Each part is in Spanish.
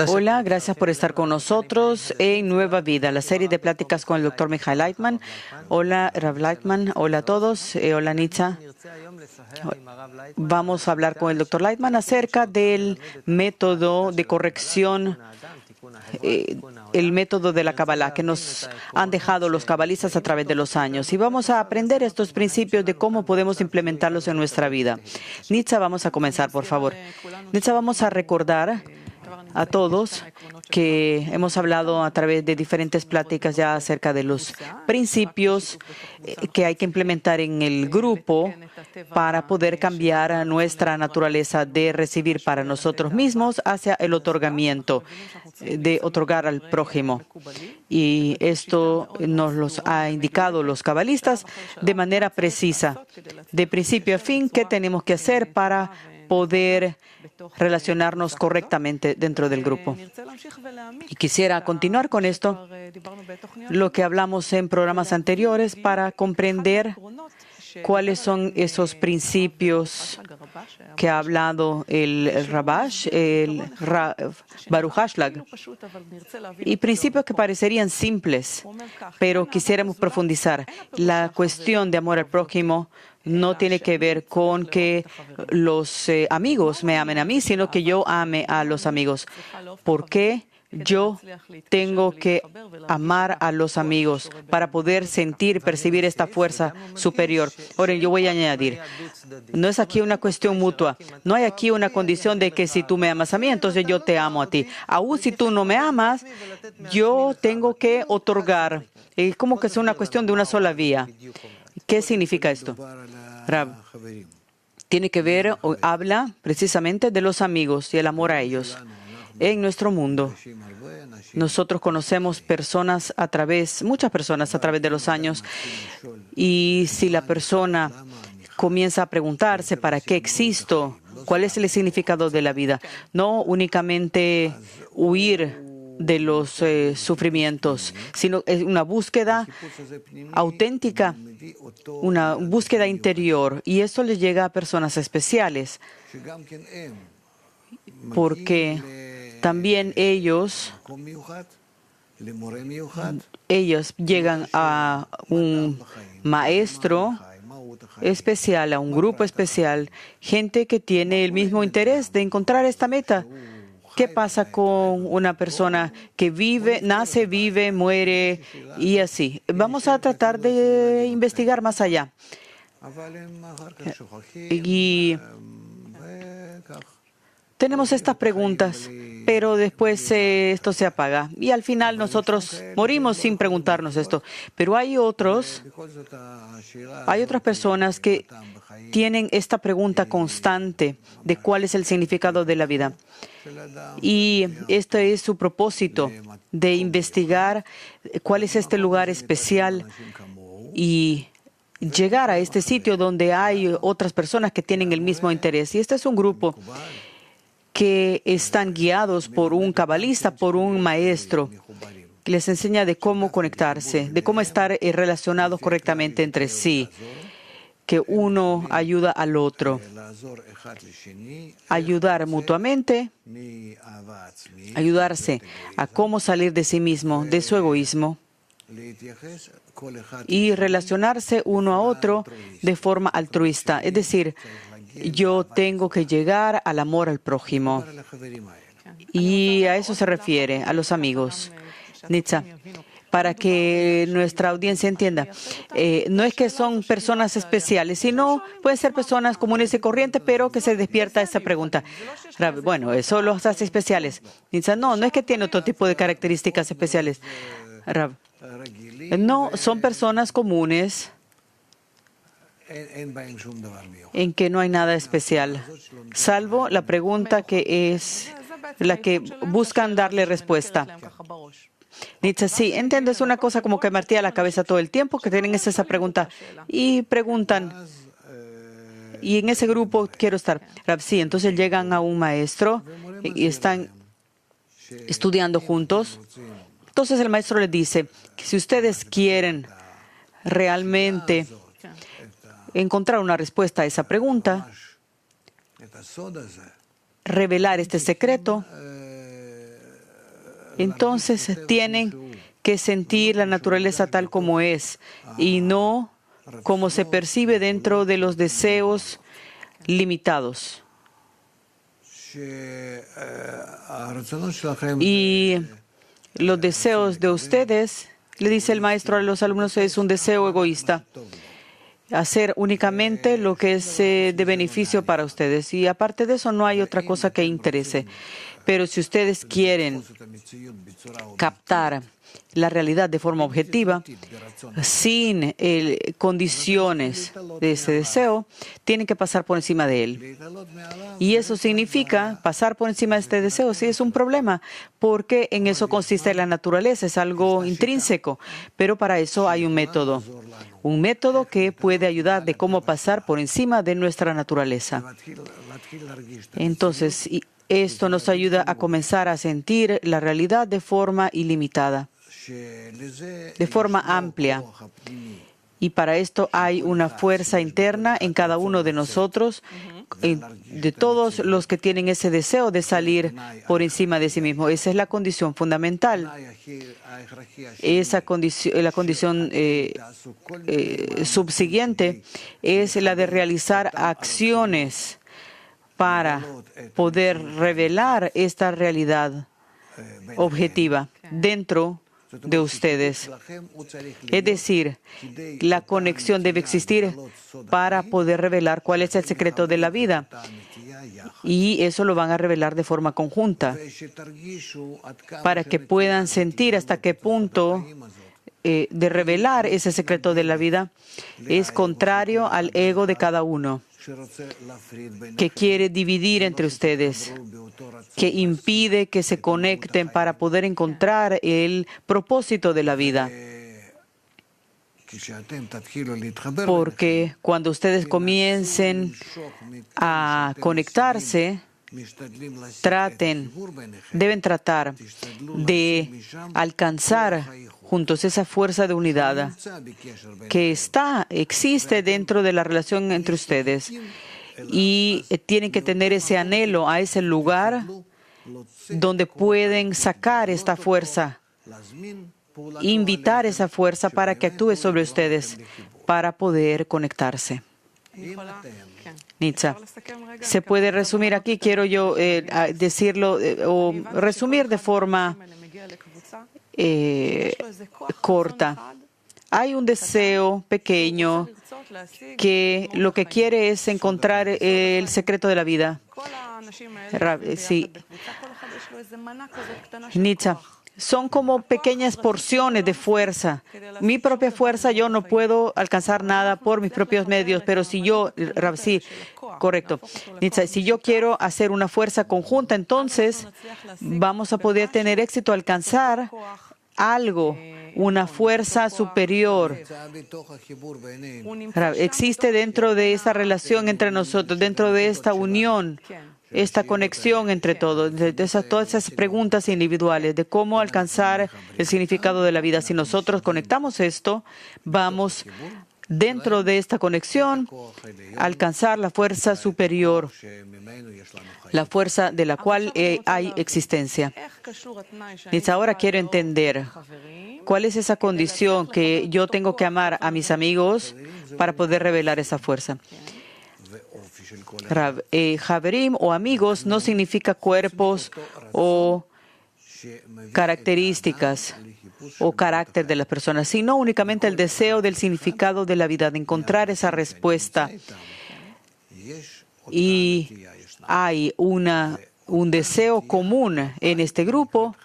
Hola, gracias por estar con nosotros en Nueva Vida, la serie de pláticas con el Dr. Michael Leitman. Hola, Rav Leitman. Hola a todos. Hola, Nitza. Vamos a hablar con el Dr. Leitman acerca del método de corrección, el método de la Kabbalah que nos han dejado los cabalistas a través de los años. Y vamos a aprender estos principios de cómo podemos implementarlos en nuestra vida. Nitza, vamos a comenzar, por favor. Nitza, vamos a recordar a todos que hemos hablado a través de diferentes pláticas ya acerca de los principios que hay que implementar en el grupo para poder cambiar nuestra naturaleza de recibir para nosotros mismos hacia el otorgamiento, de otorgar al prójimo. Y esto nos los ha indicado los cabalistas de manera precisa, de principio a fin, qué tenemos que hacer para poder relacionarnos correctamente dentro del grupo. Y quisiera continuar con esto, lo que hablamos en programas anteriores, para comprender cuáles son esos principios que ha hablado el Rabash, el Baruch Hashlag, y principios que parecerían simples, pero quisiéramos profundizar. La cuestión de amor al prójimo no tiene que ver con que los amigos me amen a mí, sino que yo ame a los amigos. ¿Por qué yo tengo que amar a los amigos para poder sentir, percibir esta fuerza superior? Ahora, yo voy a añadir, no es aquí una cuestión mutua. No hay aquí una condición de que si tú me amas a mí, entonces yo te amo a ti. Aún si tú no me amas, yo tengo que otorgar. Es como que es una cuestión de una sola vía. ¿Qué significa esto? Rab, tiene que ver, o habla precisamente de los amigos y el amor a ellos. En nuestro mundo, nosotros conocemos personas muchas personas a través de los años, y si la persona comienza a preguntarse ¿para qué existo? ¿Cuál es el significado de la vida? No únicamente huir de los sufrimientos, sino es una búsqueda auténtica, una búsqueda interior, y eso le llega a personas especiales, porque también ellos llegan a un maestro especial, a un grupo especial, gente que tiene el mismo interés de encontrar esta meta. ¿Qué pasa con una persona que nace, vive, muere y así? Vamos a tratar de investigar más allá. Y tenemos estas preguntas, pero después esto se apaga. Y al final nosotros morimos sin preguntarnos esto. Pero hay otras personas que tienen esta pregunta constante de cuál es el significado de la vida. Y este es su propósito, de investigar cuál es este lugar especial y llegar a este sitio donde hay otras personas que tienen el mismo interés. Y este es un grupo que están guiados por un cabalista, por un maestro, que les enseña de cómo conectarse, de cómo estar relacionados correctamente entre sí, que uno ayuda al otro, ayudar mutuamente, ayudarse a cómo salir de sí mismo, de su egoísmo, y relacionarse uno a otro de forma altruista. Es decir, yo tengo que llegar al amor al prójimo. Y a eso se refiere, a los amigos. Nitza, para que nuestra audiencia entienda, no es que son personas especiales, sino pueden ser personas comunes y corrientes, pero que se despierta esa pregunta. Bueno, eso los hace especiales. Nitza, no es que tiene otro tipo de características especiales. No, son personas comunes en que no hay nada especial, salvo la pregunta que es la que buscan darle respuesta. Nitza, sí, entiendo, es una cosa como que me martilla la cabeza todo el tiempo, que tienen esa pregunta y preguntan. Y en ese grupo quiero estar. Sí, entonces llegan a un maestro y están estudiando juntos. Entonces el maestro les dice que si ustedes quieren realmente encontrar una respuesta a esa pregunta, revelar este secreto, entonces tienen que sentir la naturaleza tal como es y no como se percibe dentro de los deseos limitados. Y los deseos de ustedes, le dice el maestro a los alumnos, es un deseo egoísta. Hacer únicamente lo que es de beneficio para ustedes. Y aparte de eso, no hay otra cosa que interese. Pero si ustedes quieren captar la realidad de forma objetiva, sin condiciones de ese deseo, tienen que pasar por encima de él. Y eso significa pasar por encima de este deseo. Sí, es un problema, porque en eso consiste la naturaleza, es algo intrínseco. Pero para eso hay un método que puede ayudar de cómo pasar por encima de nuestra naturaleza. Entonces, esto nos ayuda a comenzar a sentir la realidad de forma ilimitada, de forma amplia. Y para esto hay una fuerza interna en cada uno de nosotros, de todos los que tienen ese deseo de salir por encima de sí mismo. Esa es la condición fundamental. La condición subsiguiente es la de realizar acciones para poder revelar esta realidad objetiva dentro de ustedes. Es decir, la conexión debe existir para poder revelar cuál es el secreto de la vida. Y eso lo van a revelar de forma conjunta, para que puedan sentir hasta qué punto de revelar ese secreto de la vida es contrario al ego de cada uno, que quiere dividir entre ustedes, que impide que se conecten para poder encontrar el propósito de la vida. Porque cuando ustedes comiencen a conectarse, deben tratar de alcanzar juntos esa fuerza de unidad que existe dentro de la relación entre ustedes. Y tienen que tener ese anhelo a ese lugar donde pueden sacar esta fuerza, invitar esa fuerza para que actúe sobre ustedes, para poder conectarse. Nitza, ¿se puede resumir aquí? Quiero yo decirlo o resumir de forma corta. Hay un deseo pequeño que lo que quiere es encontrar el secreto de la vida. Sí. Nitza, son como pequeñas porciones de fuerza. Mi propia fuerza, yo no puedo alcanzar nada por mis propios medios, pero si yo, sí, correcto. Nitza, si yo quiero hacer una fuerza conjunta, entonces vamos a poder tener éxito, alcanzar algo, una fuerza superior. Existe dentro de esta relación entre nosotros, dentro de esta unión, esta conexión entre todos, todas esas preguntas individuales de cómo alcanzar el significado de la vida. Si nosotros conectamos esto, vamos dentro de esta conexión a alcanzar la fuerza superior, la fuerza de la cual hay existencia. Y ahora quiero entender cuál es esa condición que yo tengo que amar a mis amigos para poder revelar esa fuerza. Haverim o amigos no significa cuerpos o características o carácter de las personas, sino únicamente el deseo del significado de la vida, de encontrar esa respuesta. Y hay un deseo común en este grupo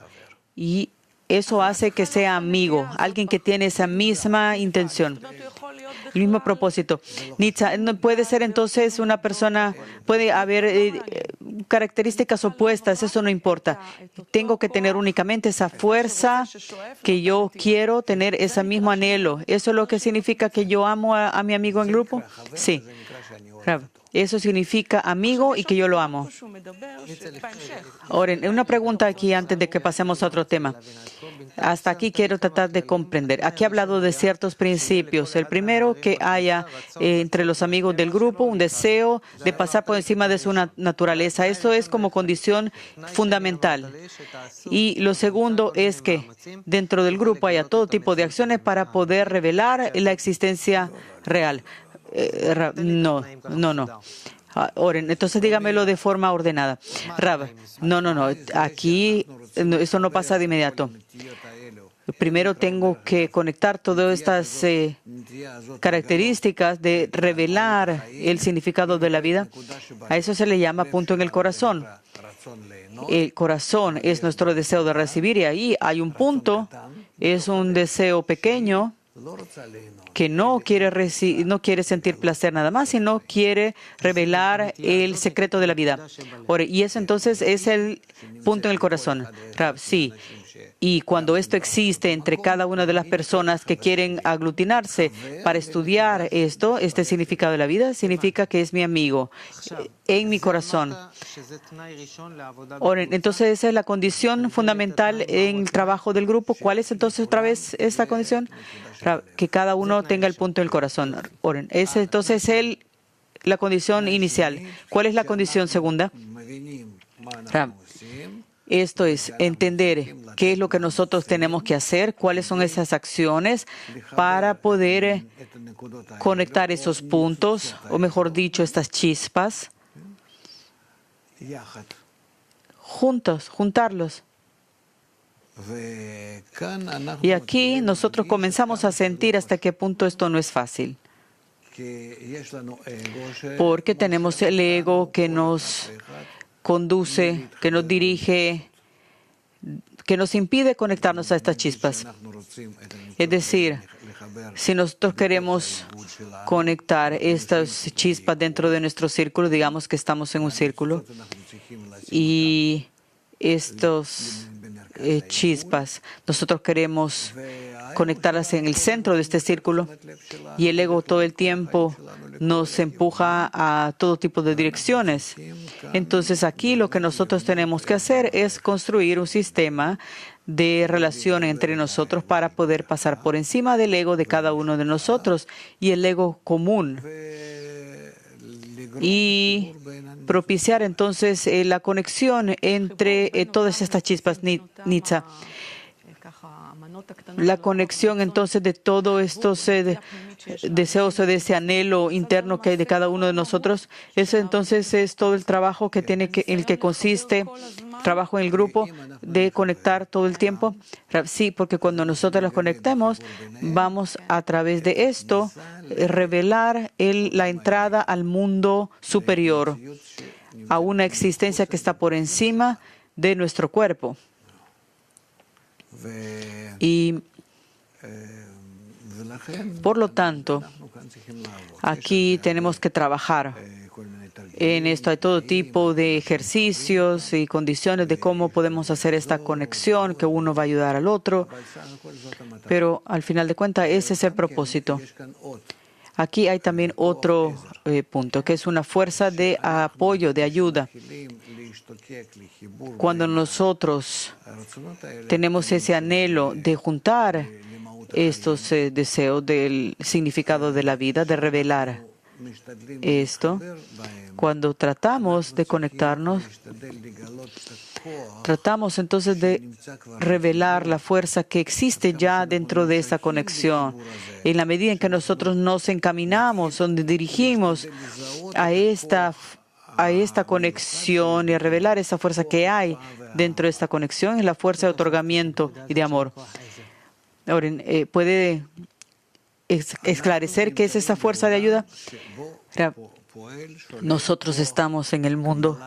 y eso hace que sea amigo, alguien que tiene esa misma intención, el mismo propósito. Nitza, no puede ser entonces una persona, puede haber características opuestas, eso no importa. Tengo que tener únicamente esa fuerza que yo quiero tener, ese mismo anhelo. ¿Eso es lo que significa que yo amo a mi amigo en grupo? Sí. Rab, eso significa amigo y que yo lo amo. Ahora, una pregunta aquí antes de que pasemos a otro tema. Hasta aquí quiero tratar de comprender. Aquí he hablado de ciertos principios. El primero, que haya entre los amigos del grupo un deseo de pasar por encima de su naturaleza. Eso es como condición fundamental. Y lo segundo es que dentro del grupo haya todo tipo de acciones para poder revelar la existencia real. No. Ahora, entonces dígamelo de forma ordenada. Rab, no. Aquí eso no pasa de inmediato. Primero tengo que conectar todas estas características de revelar el significado de la vida. A eso se le llama punto en el corazón. El corazón es nuestro deseo de recibir y ahí hay un punto, es un deseo pequeño que no quiere sentir placer nada más, sino quiere revelar el secreto de la vida. Y eso entonces es el punto en el corazón. Rab, sí. Y cuando esto existe entre cada una de las personas que quieren aglutinarse para estudiar este significado de la vida, significa que es mi amigo en mi corazón. Entonces esa es la condición fundamental en el trabajo del grupo. ¿Cuál es entonces otra vez esta condición? Que cada uno tenga el punto del corazón. Esa entonces es la condición inicial. ¿Cuál es la condición segunda? Esto es entender qué es lo que nosotros tenemos que hacer, cuáles son esas acciones para poder conectar esos puntos, o mejor dicho, estas chispas, juntarlos. Y aquí nosotros comenzamos a sentir hasta qué punto esto no es fácil. Porque tenemos el ego que nos conduce, que nos dirige, que nos impide conectarnos a estas chispas. Es decir, si nosotros queremos conectar estas chispas dentro de nuestro círculo, digamos que estamos en un círculo, y estos chispas, nosotros queremos conectarlas en el centro de este círculo, y el ego todo el tiempo nos empuja a todo tipo de direcciones. Entonces aquí lo que nosotros tenemos que hacer es construir un sistema de relación entre nosotros para poder pasar por encima del ego de cada uno de nosotros y el ego común, y propiciar entonces la conexión entre todas estas chispas Nitza. La conexión entonces de todos estos deseos o de ese anhelo interno que hay de cada uno de nosotros. Eso entonces es todo el trabajo en el que consiste trabajo en el grupo de conectar todo el tiempo. Sí, porque cuando nosotros los conectemos, vamos a través de esto revelar la entrada al mundo superior, a una existencia que está por encima de nuestro cuerpo. Y por lo tanto, aquí tenemos que trabajar en esto. Hay todo tipo de ejercicios y condiciones de cómo podemos hacer esta conexión, que uno va a ayudar al otro, pero al final de cuentas ese es el propósito. Aquí hay también otro punto, que es una fuerza de apoyo, de ayuda. Cuando nosotros tenemos ese anhelo de juntar estos deseos del significado de la vida, de revelar esto, cuando tratamos de conectarnos, tratamos entonces de revelar la fuerza que existe ya dentro de esa conexión. En la medida en que nosotros nos encaminamos, donde dirigimos a esta conexión y a revelar esa fuerza que hay dentro de esta conexión, es la fuerza de otorgamiento y de amor. Ahora, ¿puede esclarecer qué es esa fuerza de ayuda? Nosotros estamos en el mundo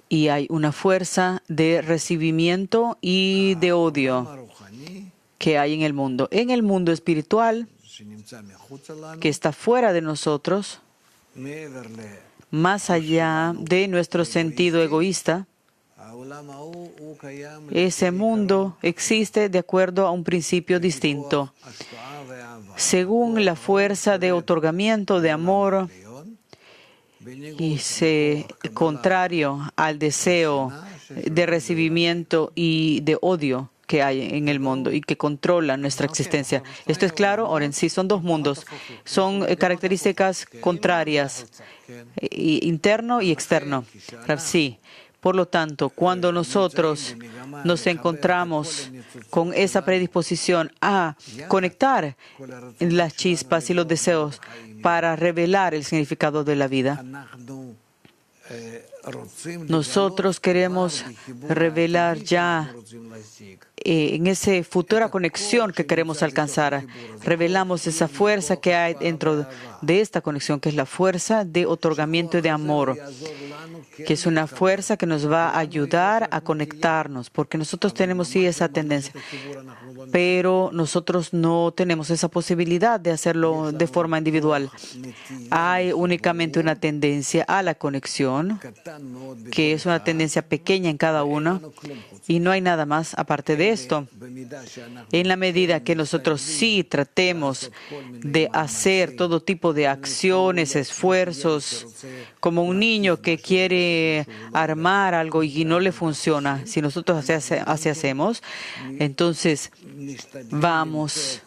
y hay una fuerza de recibimiento y de odio que hay en el mundo. En el mundo espiritual, que está fuera de nosotros, más allá de nuestro sentido egoísta, Ese mundo existe de acuerdo a un principio distinto. Según la fuerza de otorgamiento de amor y contrario al deseo de recibimiento y de odio que hay en el mundo y que controla nuestra existencia. ¿Esto es claro? Ahora, en sí, son dos mundos. Son características contrarias, interno y externo. Sí. Por lo tanto, cuando nosotros nos encontramos con esa predisposición a conectar las chispas y los deseos para revelar el significado de la vida, nosotros queremos revelar ya en esa futura conexión que queremos alcanzar. Revelamos esa fuerza que hay dentro de esta conexión, que es la fuerza de otorgamiento de amor, que es una fuerza que nos va a ayudar a conectarnos, porque nosotros tenemos sí esa tendencia, pero nosotros no tenemos esa posibilidad de hacerlo de forma individual. Hay únicamente una tendencia a la conexión, que es una tendencia pequeña en cada uno, y no hay nada más aparte de esto. En la medida que nosotros sí tratemos de hacer todo tipo de acciones, esfuerzos, como un niño que quiere armar algo y no le funciona, si nosotros así hacemos, entonces vamos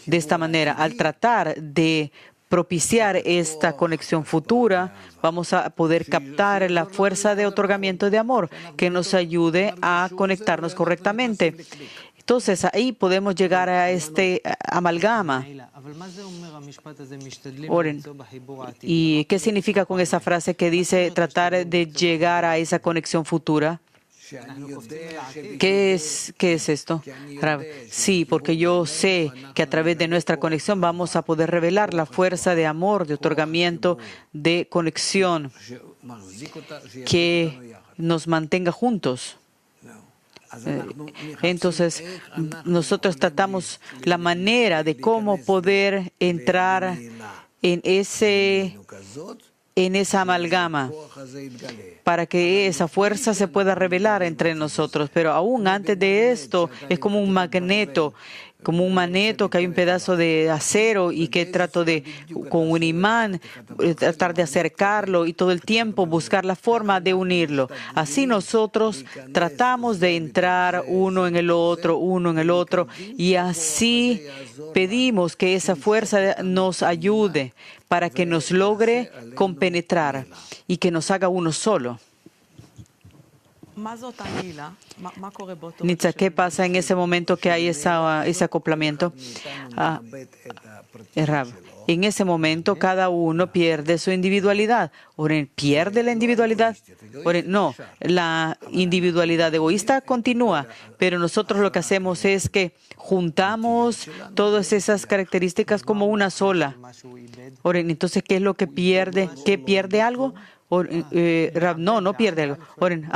de esta manera, al tratar de propiciar esta conexión futura, vamos a poder captar la fuerza de otorgamiento de amor que nos ayude a conectarnos correctamente. Entonces, ahí podemos llegar a este amalgama. Oren. ¿Y qué significa con esa frase que dice tratar de llegar a esa conexión futura? ¿Qué es esto? Sí, porque yo sé que a través de nuestra conexión vamos a poder revelar la fuerza de amor, de otorgamiento, de conexión que nos mantenga juntos. Entonces, nosotros tratamos la manera de cómo poder entrar en esa amalgama para que esa fuerza se pueda revelar entre nosotros. Pero aún antes de esto, es como un magneto que hay un pedazo de acero y que trato de, con un imán, tratar de acercarlo y todo el tiempo buscar la forma de unirlo. Así nosotros tratamos de entrar uno en el otro, y así pedimos que esa fuerza nos ayude para que nos logre compenetrar y que nos haga uno solo. Nitza, ¿qué pasa en ese momento que hay ese acoplamiento? En ese momento cada uno pierde su individualidad. ¿Pierde la individualidad? No, la individualidad egoísta continúa, pero nosotros lo que hacemos es que juntamos todas esas características como una sola. Entonces, ¿qué es lo que pierde? ¿Qué pierde algo? No pierde algo.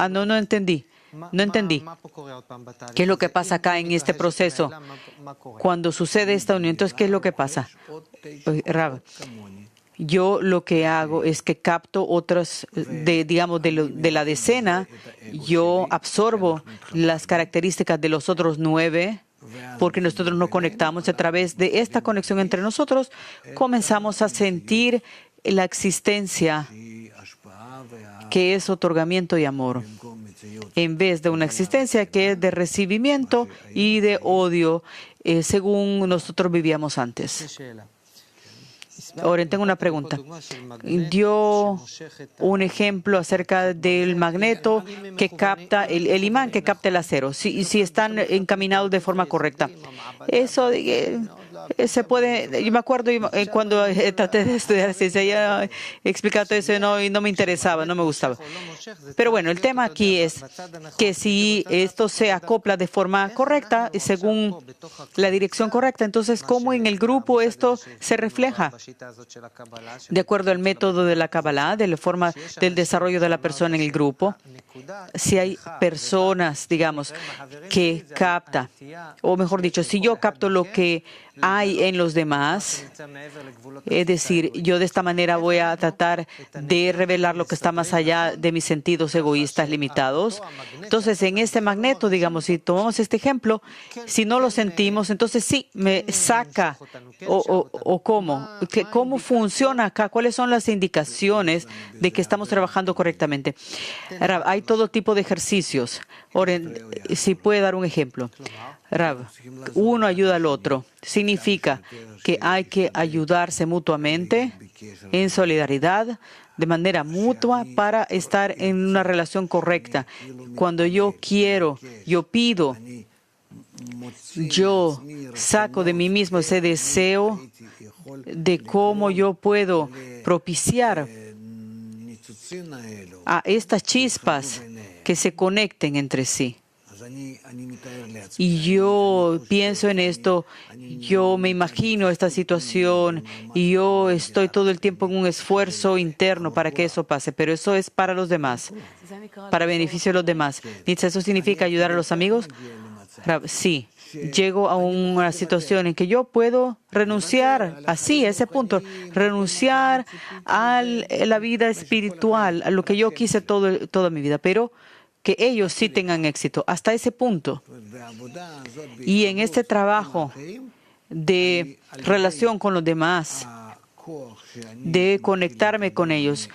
No entendí. No entendí. ¿Qué es lo que pasa acá en este proceso? Cuando sucede esta unión, entonces, ¿qué es lo que pasa? Yo lo que hago es que capto otras, de la decena, yo absorbo las características de los otros 9, porque nosotros nos conectamos a través de esta conexión entre nosotros, comenzamos a sentir la existencia que es otorgamiento y amor, en vez de una existencia que es de recibimiento y de odio, según nosotros vivíamos antes. Ahora, tengo una pregunta. Dio un ejemplo acerca del magneto que capta, el imán que capta el acero, si están encaminados de forma correcta. Eso se puede. Yo me acuerdo cuando traté de estudiar ciencia, ya he explicado todo eso y no me interesaba, no me gustaba. Pero bueno, el tema aquí es que si esto se acopla de forma correcta, según la dirección correcta, entonces, ¿cómo en el grupo esto se refleja? de acuerdo al método de la Kabbalah, de la forma del desarrollo de la persona en el grupo, si hay personas, digamos, que capta, o mejor dicho, si yo capto lo que hay en los demás, es decir, yo de esta manera voy a tratar de revelar lo que está más allá de mis sentidos egoístas limitados. Entonces, en este magneto, digamos, si tomamos este ejemplo, si no lo sentimos, entonces sí, me saca, o cómo funciona acá, cuáles son las indicaciones de que estamos trabajando correctamente. Rab, hay todo tipo de ejercicios. Ahora, si puede dar un ejemplo. Rab, uno ayuda al otro. Significa que hay que ayudarse mutuamente en solidaridad, de manera mutua, para estar en una relación correcta. Cuando yo quiero, yo pido, yo saco de mí mismo ese deseo de cómo yo puedo propiciar a estas chispas que se conecten entre sí. Y yo pienso en esto, yo me imagino esta situación y yo estoy todo el tiempo en un esfuerzo interno para que eso pase, pero eso es para los demás, para beneficio de los demás. ¿Eso significa ayudar a los amigos? Sí. Llego a una situación en que yo puedo renunciar, así, a ese punto, renunciar a la vida espiritual, a lo que yo quise toda mi vida, pero que ellos sí tengan éxito, hasta ese punto. Y en este trabajo de relación con los demás, de conectarme con ellos,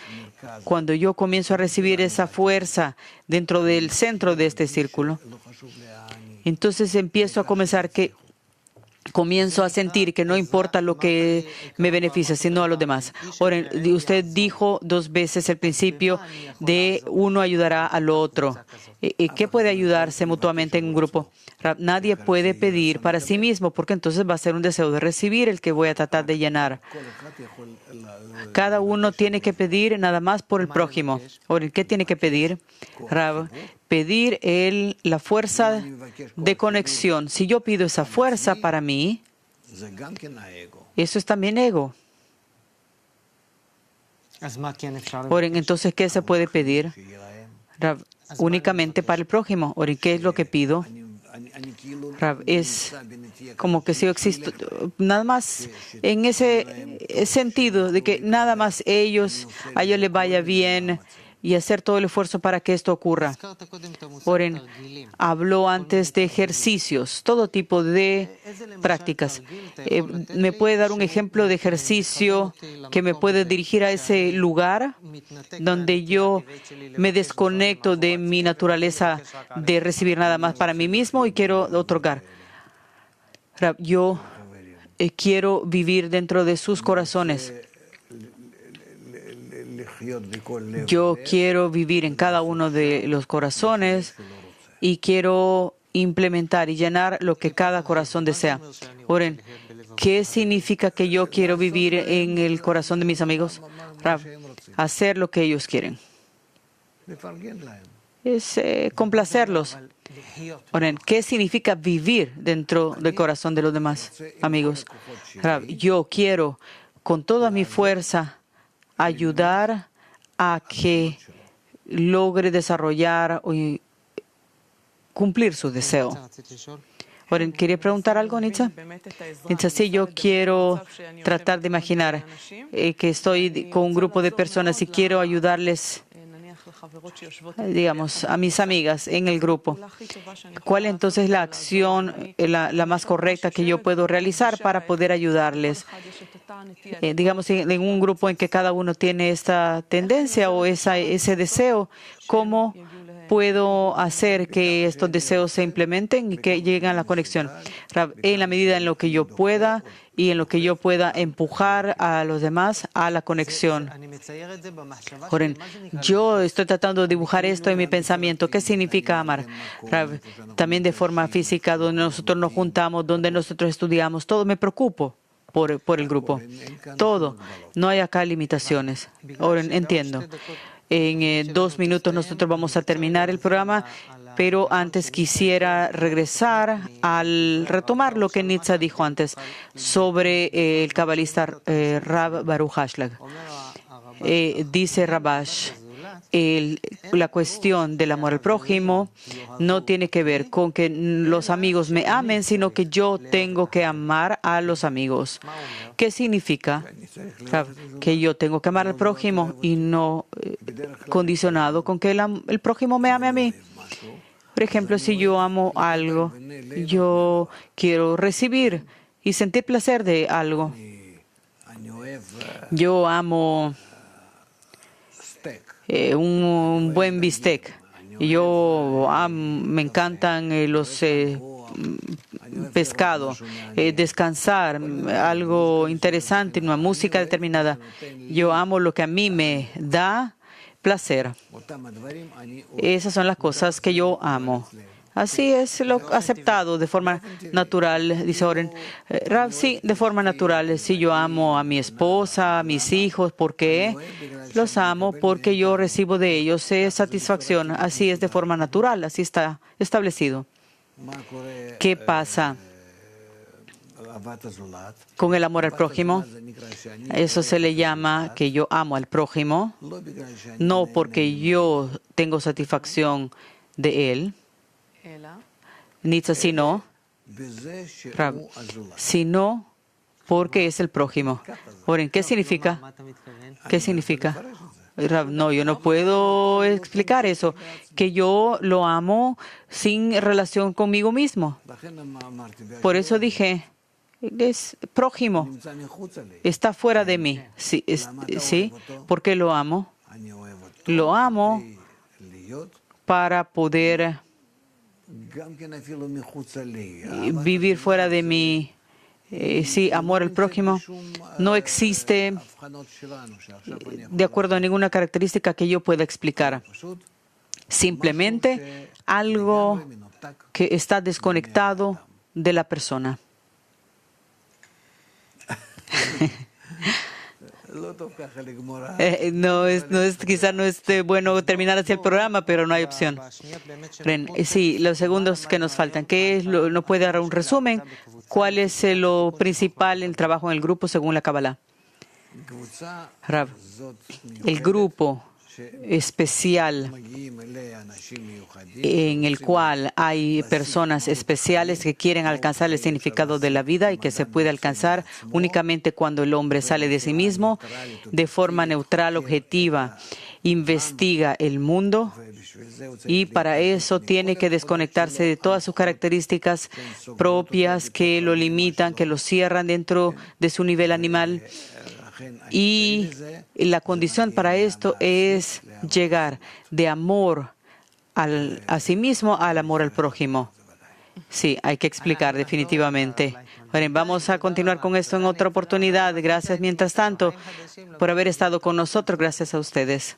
cuando yo comienzo a recibir esa fuerza dentro del centro de este círculo, entonces comienzo a sentir que no importa lo que me beneficia, sino a los demás. Ahora, usted dijo 2 veces el principio de uno ayudará al otro. ¿Qué puede ayudarse mutuamente en un grupo? Nadie puede pedir para sí mismo, porque entonces va a ser un deseo de recibir el que voy a tratar de llenar. Cada uno tiene que pedir nada más por el prójimo. Ahora, ¿qué tiene que pedir? Pedir la fuerza de conexión. Si yo pido esa fuerza para mí, eso es también ego. Ahora, entonces, ¿qué se puede pedir? Únicamente para el prójimo. Ahora, ¿qué es lo que pido? Es como que si yo existo, nada más en ese sentido de que nada más a ellos les vaya bien y hacer todo el esfuerzo para que esto ocurra. Oren, habló antes de ejercicios, todo tipo de prácticas. ¿Me puede dar un ejemplo de ejercicio que me puede dirigir a ese lugar donde yo me desconecto de mi naturaleza de recibir nada más para mí mismo y quiero otorgar? Yo quiero vivir dentro de sus corazones. Yo quiero vivir en cada uno de los corazones y quiero implementar y llenar lo que cada corazón desea. Oren, ¿qué significa que yo quiero vivir en el corazón de mis amigos? Hacer lo que ellos quieren. Es complacerlos. Oren, ¿qué significa vivir dentro del corazón de los demás amigos? Yo quiero con toda mi fuerza ayudar a que logre desarrollar y cumplir su deseo. Ahora, ¿quería preguntar algo, Nitza? Nitza, sí, yo quiero tratar de imaginar que estoy con un grupo de personas y quiero ayudarles, digamos, a mis amigas en el grupo. ¿Cuál entonces es la acción, la más correcta que yo puedo realizar para poder ayudarles? Digamos, en un grupo en que cada uno tiene esta tendencia o ese deseo, ¿cómo puedo hacer que estos deseos se implementen y que lleguen a la conexión? En la medida en lo que yo pueda y en lo que yo pueda empujar a los demás a la conexión. Yo estoy tratando de dibujar esto en mi pensamiento. ¿Qué significa amar? También de forma física, donde nosotros nos juntamos, donde nosotros estudiamos, todo me preocupo por el grupo. Todo. No hay acá limitaciones. Ahora entiendo. En 2 minutos nosotros vamos a terminar el programa. Pero antes quisiera regresar al retomar lo que Nitza dijo antes sobre el cabalista Rab Baruch Ashlag. Dice Rabash, la cuestión del amor al prójimo no tiene que ver con que los amigos me amen, sino que yo tengo que amar a los amigos. ¿Qué significa? Que yo tengo que amar al prójimo y no condicionado con que el prójimo me ame a mí. Por ejemplo, si yo amo algo, yo quiero recibir y sentir placer de algo. Yo amo un buen bistec. Me encantan los pescados, descansar, algo interesante, una música determinada. Yo amo lo que a mí me da placer. Esas son las cosas que yo amo. Así es lo aceptado de forma natural, dice Oren. Rav, sí, de forma natural. Sí, yo amo a mi esposa, a mis hijos. ¿Por qué? Los amo porque yo recibo de ellos satisfacción. Así es de forma natural, así está establecido. ¿Qué pasa con el amor al prójimo? Eso se le llama que yo amo al prójimo, no porque yo tengo satisfacción de él, sino porque es el prójimo. Oren, ¿qué significa? ¿Qué significa? No, yo no puedo explicar eso, que yo lo amo sin relación conmigo mismo. Por eso dije, es prójimo, está fuera de mí. Sí, sí, ¿por qué lo amo? Lo amo para poder vivir fuera de mí. Sí, amor al prójimo no existe de acuerdo a ninguna característica que yo pueda explicar. Simplemente algo que está desconectado de la persona. Quizás no esté bueno terminar así el programa, pero no hay opción. Sí, los segundos que nos faltan. ¿Qué es no puede dar un resumen? ¿Cuál es lo principal en el trabajo en el grupo según la Kabbalah? Rav, el grupo especial en el cual hay personas especiales que quieren alcanzar el significado de la vida y que se puede alcanzar únicamente cuando el hombre sale de sí mismo de forma neutral, objetiva, investiga el mundo y para eso tiene que desconectarse de todas sus características propias que lo limitan, que lo cierran dentro de su nivel animal. Y la condición para esto es llegar de amor a sí mismo al amor al prójimo. Sí, hay que explicar definitivamente. Bueno, vamos a continuar con esto en otra oportunidad. Gracias, mientras tanto, por haber estado con nosotros. Gracias a ustedes.